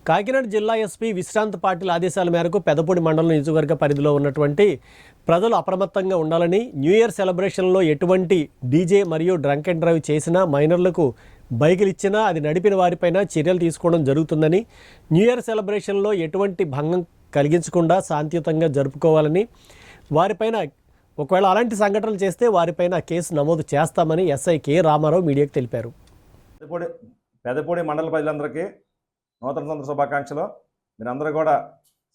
కాకినాడ జిల్లా ఎస్పీ విశ్రాంత్ పాటిల్ ఆదేశాల మేరకు పెదపూడి మండలం నియోజకవర్గ పరిధిలో ఉన్నటువంటి ప్రజలు అప్రమత్తంగా ఉండాలని, న్యూ ఇయర్ సెలబ్రేషన్లో ఎటువంటి డీజే మరియు డ్రంక్ అండ్ డ్రైవ్ చేసినా, మైనర్లకు బైకులు ఇచ్చినా అది నడిపిన వారిపైన చర్యలు తీసుకోవడం జరుగుతుందని, న్యూ ఇయర్ సెలబ్రేషన్లో ఎటువంటి భంగం కలిగించకుండా శాంతియుతంగా జరుపుకోవాలని, వారిపైన ఒకవేళ అలాంటి సంఘటనలు చేస్తే వారిపైన కేసు నమోదు చేస్తామని ఎస్ఐ కె రామారావు మీడియాకు తెలిపారు. పెదపూడి మండల ప్రజలందరికీ నూతన సంవత్సర శుభాకాంక్షలు. మీరందరూ కూడా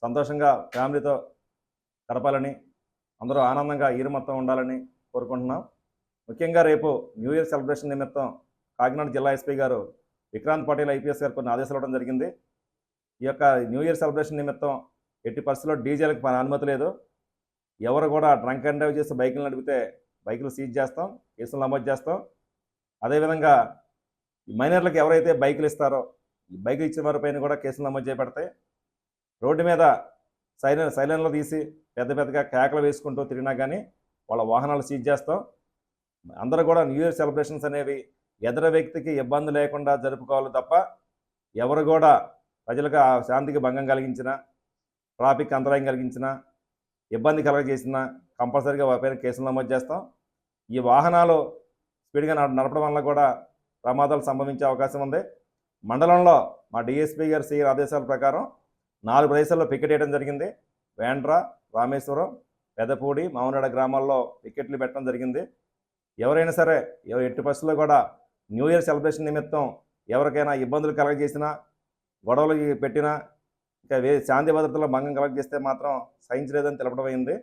సంతోషంగా ఫ్యామిలీతో గడపాలని, అందరూ ఆనందంగా ఈరు మొత్తం ఉండాలని కోరుకుంటున్నాం. ముఖ్యంగా రేపు న్యూ ఇయర్ సెలబ్రేషన్ నిమిత్తం కాకినాడ జిల్లా ఎస్పీ గారు విక్రాంత్ పాటిల్ ఐపీఎస్ గారు కొన్ని ఆదేశాలు ఇవ్వడం జరిగింది. ఈ యొక్క న్యూ ఇయర్ సెలబ్రేషన్ నిమిత్తం ఎట్టి పరిస్థితుల్లో డీజేలకు మన అనుమతి లేదు. ఎవరు కూడా డ్రంక్ అండ్ డ్రైవ్ చేసి బైకులు నడిపితే బైకులు సీజ్ చేస్తాం, కేసులు నమోదు చేస్తాం. అదేవిధంగా మైనర్లకు ఎవరైతే బైకులు ఇస్తారో ఈ బైకులు ఇచ్చిన వారిపైన కూడా కేసులు నమోదు చేయబడతాయి. రోడ్డు మీద సైలెన్లో తీసి పెద్దగా కేకలు వేసుకుంటూ తిరిగినా కానీ వాళ్ళ వాహనాలు సీజ్ చేస్తాం. అందరూ కూడా న్యూ ఇయర్ సెలబ్రేషన్స్ అనేవి ఎదురు వ్యక్తికి ఇబ్బంది లేకుండా జరుపుకోవాలి తప్ప, ఎవరు కూడా ప్రజలకు ఆ శాంతికి భంగం కలిగించినా, ట్రాఫిక్ అంతరాయం కలిగించినా, ఇబ్బంది కలగజేసినా కంపల్సరీగా వారిపైన కేసులు నమోదు చేస్తాం. ఈ వాహనాలు స్పీడ్గా నడపడం వల్ల కూడా ప్రమాదాలు సంభవించే అవకాశం ఉంది. మండలంలో మా డిఎస్పీ గారి సిఆర్ ఆదేశాల ప్రకారం 4 ప్రదేశాల్లో పికెట్ వేయడం జరిగింది. వేండ్ర, రామేశ్వరం, పెదపూడి, మామనాడ గ్రామాల్లో పికెట్లు పెట్టడం జరిగింది. ఎవరైనా సరే ఎట్టి పరిస్థితుల్లో కూడా న్యూ ఇయర్ సెలబ్రేషన్ నిమిత్తం ఎవరికైనా ఇబ్బందులు కలగజేసినా, గొడవలు పెట్టినా, ఇంకా శాంతి భద్రతలో భంగం కలగజేస్తే మాత్రం సహించలేదని తెలపడం అయింది.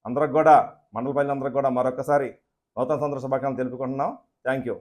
అందరికి కూడా మండల ప్రజలందరికీ కూడా మరొకసారి నూతన సంవత్సర శుభాకాంక్షలు తెలుపుకుంటున్నాం. Thank you.